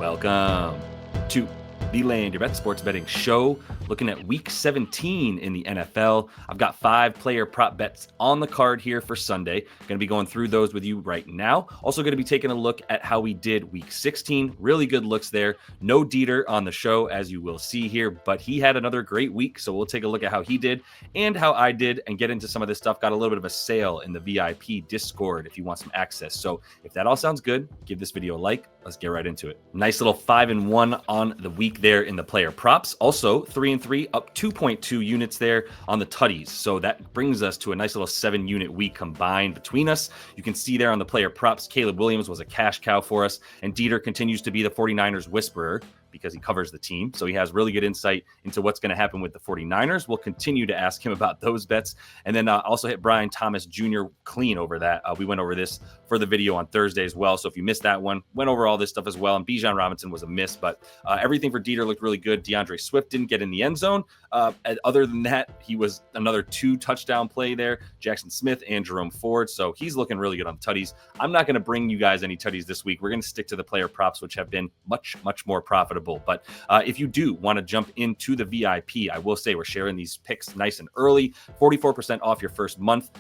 Welcome to the Land Your Bet Sports Betting Show, looking at Week 17 in the NFL. I've got 5 player prop bets on the card here for Sunday. Going to be going through those with you right now. Also going to be taking a look at how we did Week 16. Really good looks there. No Dieter on the show, as you will see here, but he had another great week, so we'll take a look at how he did and how I did and get into some of this stuff. Got a little bit of a sale in the VIP Discord if you want some access. So if that all sounds good, give this video a like. Let's get right into it. Nice little 5-1 on the week there in the player props. Also 3-3, up 2.2 units there on the tutties. So that brings us to a nice little 7-unit week combined between us. You can see there on the player props, Caleb Williams was a cash cow for us, and Dieter continues to be the 49ers whisperer because he covers the team. So he has really good insight into what's going to happen with the 49ers. We'll continue to ask him about those bets. And then also hit Brian Thomas Jr. clean over that. We went over this for the video on Thursday as well. So if you missed that one, went over all this stuff as well. And Bijan Robinson was a miss, but everything for Dieter looked really good. DeAndre Swift didn't get in the end zone. Other than that, he was another 2 touchdown play there. Jackson Smith and Jerome Ford. So he's looking really good on the tutties. I'm not going to bring you guys any tutties this week. We're going to stick to the player props, which have been much more profitable. But if you do want to jump into the VIP, I will say we're sharing these picks nice and early, 44% off your first month.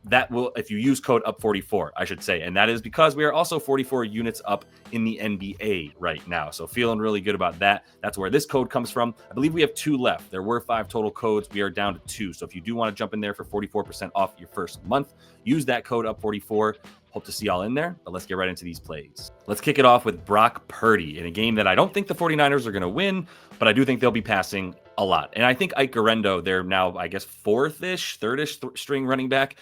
That will, if you use code UP44, I should say. And that is because we are also 44 units up in the NBA right now. So feeling really good about that. That's where this code comes from. I believe we have 2 left. There were 5 total codes. We are down to 2. So if you do want to jump in there for 44% off your first month, use that code UP44. Hope to see y'all in there, but let's get right into these plays. Let's kick it off with Brock Purdy in a game that I don't think the 49ers are going to win, but I do think they'll be passing a lot. And I think Ike Garendo, they're now, I guess, fourth-ish, third-ish string running back,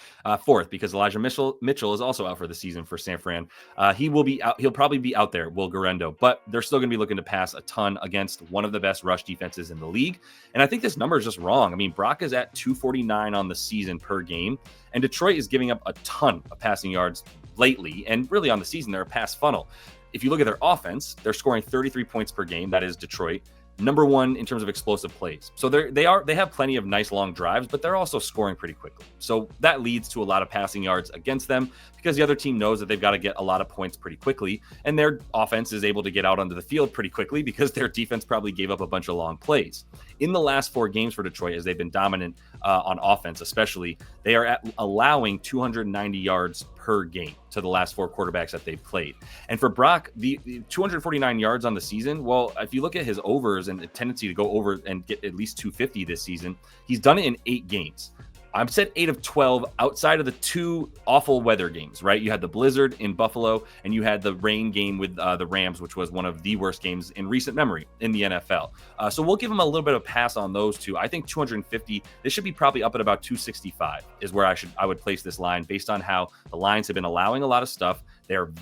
fourth, because Elijah Mitchell is also out for the season for San Fran. He will be out. He'll probably be out there, Will Garendo, but they're still going to be looking to pass a ton against one of the best rush defenses in the league. And I think this number is just wrong. I mean, Brock is at 249 on the season per game, and Detroit is giving up a ton of passing yards lately, and really on the season, they're a pass funnel. If you look at their offense, they're scoring 33 points per game. That is Detroit. Number 1 in terms of explosive plays. So they have plenty of nice long drives, but they're also scoring pretty quickly. So that leads to a lot of passing yards against them because the other team knows that they've got to get a lot of points pretty quickly, and their offense is able to get out onto the field pretty quickly because their defense probably gave up a bunch of long plays. In the last 4 games for Detroit, as they've been dominant on offense especially, they are allowing 290 yards per game to the last 4 quarterbacks that they've played. And for Brock, the 249 yards on the season, well, if you look at his overs and the tendency to go over and get at least 250 this season, he's done it in 8 games. I've said 8 of 12 outside of the 2 awful weather games, right? You had the blizzard in Buffalo and you had the rain game with the Rams, which was one of the worst games in recent memory in the NFL. So we'll give him a little bit of pass on those 2. I think 250, this should be probably up at about 265 is where I would place this line based on how the lines have been allowing a lot of stuff. They're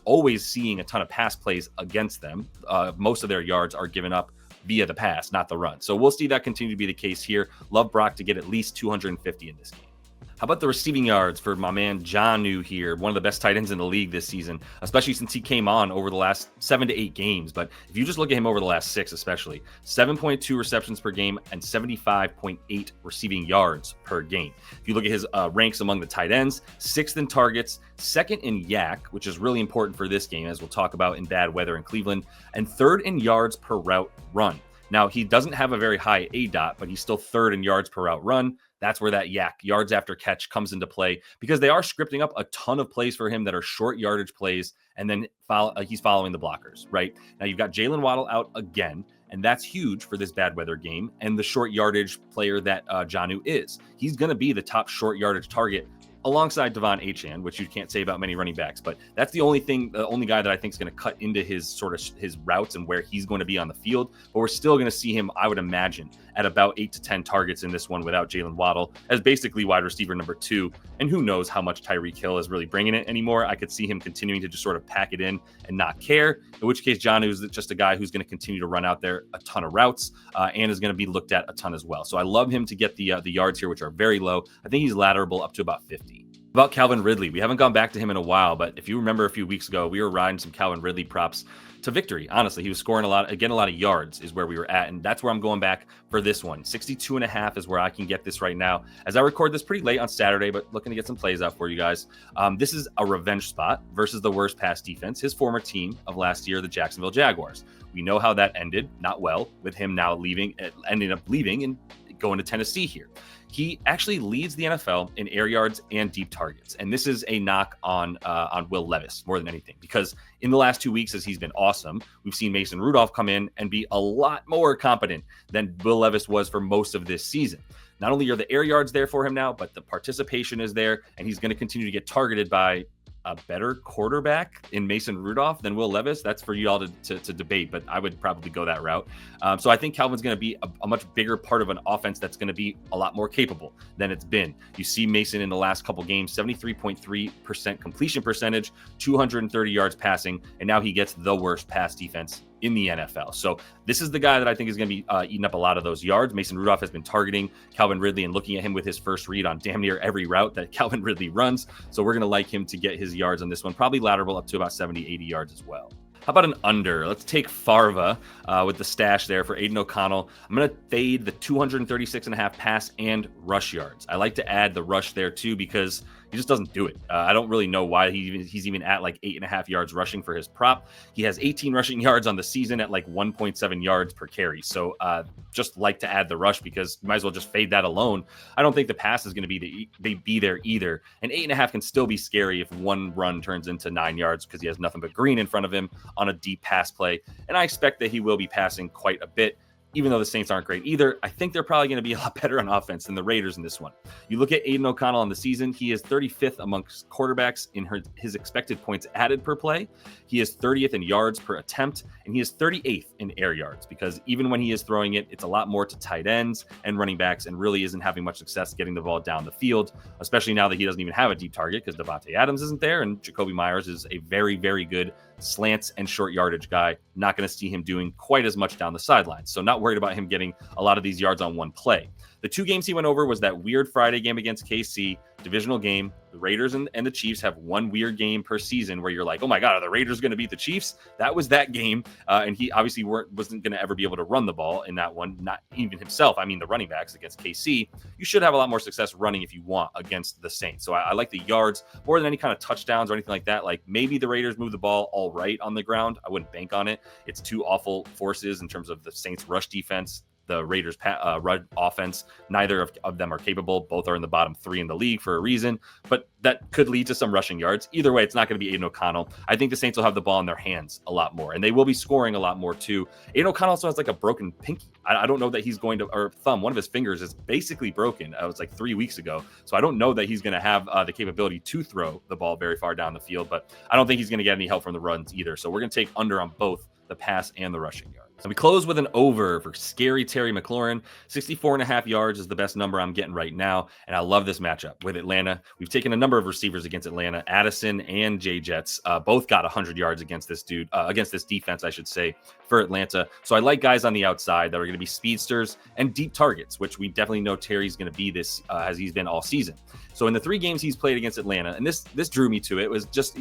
always seeing a ton of pass plays against them. Most of their yards are given up via the pass, not the run. So we'll see that continue to be the case here. Love Brock to get at least 250 in this game. How about the receiving yards for my man Jonnu here, one of the best tight ends in the league this season, especially since he came on over the last 7 to 8 games. But if you just look at him over the last 6 especially, 7.2 receptions per game and 75.8 receiving yards per game. If you look at his ranks among the tight ends, 6th in targets, 2nd in yak, which is really important for this game, as we'll talk about in bad weather in Cleveland, and 3rd in yards per route run. Now, he doesn't have a very high ADOT, but he's still 3rd in yards per route run. That's where that yak, yards after catch, comes into play because they are scripting up a ton of plays for him that are short yardage plays, and then he's following the blockers, right? Now, you've got Jalen Waddle out again, and that's huge for this bad weather game and the short yardage player that Jonnu is. He's going to be the top short yardage target alongside Devon Achane, which you can't say about many running backs, but that's the only guy that I think is going to cut into his routes and where he's going to be on the field. But we're still going to see him, I would imagine, at about 8 to 10 targets in this one without Jalen Waddle as basically wide receiver number 2. And who knows how much Tyreek Hill is really bringing it anymore. I could see him continuing to just sort of pack it in and not care, in which case Jonnu is just a guy who's going to continue to run out there a ton of routes and is going to be looked at a ton as well. So I love him to get the yards here, which are very low. I think he's ladderable up to about 50. About Calvin Ridley, we haven't gone back to him in a while, but if you remember a few weeks ago, we were riding some Calvin Ridley props to victory. Honestly, he was scoring a lot, again, a lot of yards is where we were at. And that's where I'm going back for this one. 62.5 is where I can get this right now. As I record this pretty late on Saturday, but looking to get some plays out for you guys. This is a revenge spot versus the worst pass defense, his former team of last year, the Jacksonville Jaguars. We know how that ended, not well, with him now ending up leaving and going to Tennessee here. He actually leads the NFL in air yards and deep targets. And this is a knock on Will Levis more than anything, because in the last 2 weeks, as he's been awesome, we've seen Mason Rudolph come in and be a lot more competent than Will Levis was for most of this season. Not only are the air yards there for him now, but the participation is there, and he's going to continue to get targeted by a better quarterback in Mason Rudolph than Will Levis. That's for you all to debate, but I would probably go that route. So I think Calvin's going to be a much bigger part of an offense that's going to be a lot more capable than it's been. You see Mason in the last couple games, 73.3% completion percentage, 230 yards passing, and now he gets the worst pass defense in the NFL. So this is the guy that I think is going to be eating up a lot of those yards. Mason Rudolph has been targeting Calvin Ridley and looking at him with his first read on damn near every route that Calvin Ridley runs. So we're going to like him to get his yards on this one, probably lateral up to about 70, 80 yards as well. How about an under? Let's take Farva with the stash there for Aiden O'Connell. I'm going to fade the 236.5 pass and rush yards. I like to add the rush there too, because he just doesn't do it. I don't really know why he's even at like 8.5 yards rushing for his prop. He has 18 rushing yards on the season at like 1.7 yards per carry. So just like to add the rush, because you might as well just fade that alone. I don't think the pass is going to be there either. And 8.5 can still be scary if one run turns into 9 yards because he has nothing but green in front of him on a deep pass play. And I expect that he will be passing quite a bit. Even though the Saints aren't great either, I think they're probably going to be a lot better on offense than the Raiders in this one. You look at Aiden O'Connell on the season, he is 35th amongst quarterbacks in his expected points added per play. He is 30th in yards per attempt, and he is 38th in air yards, because even when he is throwing it, it's a lot more to tight ends and running backs, and really isn't having much success getting the ball down the field, especially now that he doesn't even have a deep target because Devontae Adams isn't there, and Jacoby Myers is a very, very good slants and short yardage guy. Not going to see him doing quite as much down the sidelines. So not worried about him getting a lot of these yards on one play. The 2 games he went over was that weird Friday game against KC, divisional game. The Raiders and the Chiefs have one weird game per season where you're like, oh my God, are the Raiders going to beat the Chiefs? That was that game. And he obviously wasn't going to ever be able to run the ball in that one, not even himself. I mean, the running backs against KC, you should have a lot more success running if you want against the Saints. So I like the yards more than any kind of touchdowns or anything like that. Like maybe the Raiders move the ball all right on the ground. I wouldn't bank on it. It's two awful forces in terms of the Saints rush defense, the Raiders run offense. Neither of them are capable. Both are in the bottom 3 in the league for a reason, but that could lead to some rushing yards. Either way, it's not going to be Aiden O'Connell. I think the Saints will have the ball in their hands a lot more, and they will be scoring a lot more too. Aiden O'Connell also has like a broken pinky. I don't know that he's going to, or thumb, one of his fingers is basically broken. It was like 3 weeks ago. So I don't know that he's going to have the capability to throw the ball very far down the field, but I don't think he's going to get any help from the runs either. So we're going to take under on both the pass and the rushing yards. So we close with an over for scary Terry McLaurin. 64.5 yards is the best number I'm getting right now. And I love this matchup with Atlanta. We've taken a number of receivers against Atlanta. Addison and Jay Jets both got 100 yards against this against this defense, I should say, for Atlanta. So I like guys on the outside that are going to be speedsters and deep targets, which we definitely know Terry's going to be this as he's been all season. So in the 3 games he's played against Atlanta, and this drew me to it, was just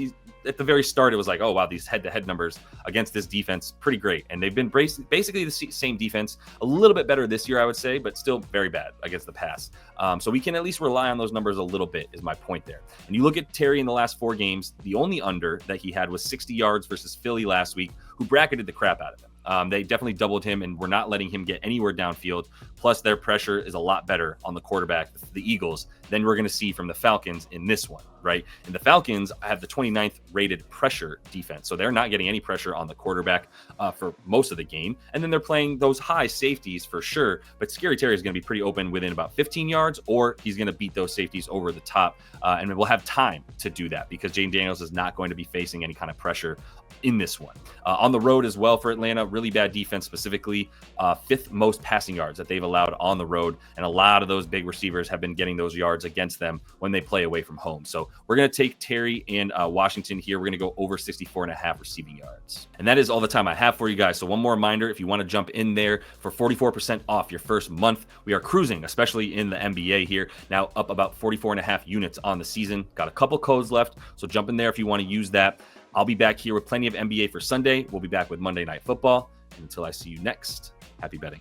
at the very start, it was like, oh, wow, these head-to-head numbers against this defense, pretty great. And they've been basically the same defense, a little bit better this year, I would say, but still very bad against the pass. So we can at least rely on those numbers a little bit, is my point there. And you look at Terry in the last 4 games, the only under that he had was 60 yards versus Philly last week, who bracketed the crap out of him. They definitely doubled him and were not letting him get anywhere downfield. Plus, their pressure is a lot better on the quarterback, the Eagles, than we're going to see from the Falcons in this one, right? And the Falcons have the 29th rated pressure defense. So they're not getting any pressure on the quarterback for most of the game. And then they're playing those high safeties for sure. But Scary Terry is going to be pretty open within about 15 yards, or he's going to beat those safeties over the top. And we'll have time to do that because Jaden Daniels is not going to be facing any kind of pressure in this one. On the road as well for Atlanta, really bad defense, specifically 5th most passing yards that they've allowed on the road. And a lot of those big receivers have been getting those yards against them when they play away from home. So we're going to take Terry and Washington here. We're going to go over 64.5 receiving yards. And that is all the time I have for you guys. So one more reminder, if you want to jump in there for 44% off your first month, we are cruising, especially in the NBA here. Now up about 44.5 units on the season. Got a couple codes left. So jump in there if you want to use that. I'll be back here with plenty of NBA for Sunday. We'll be back with Monday Night Football. And until I see you next, happy betting.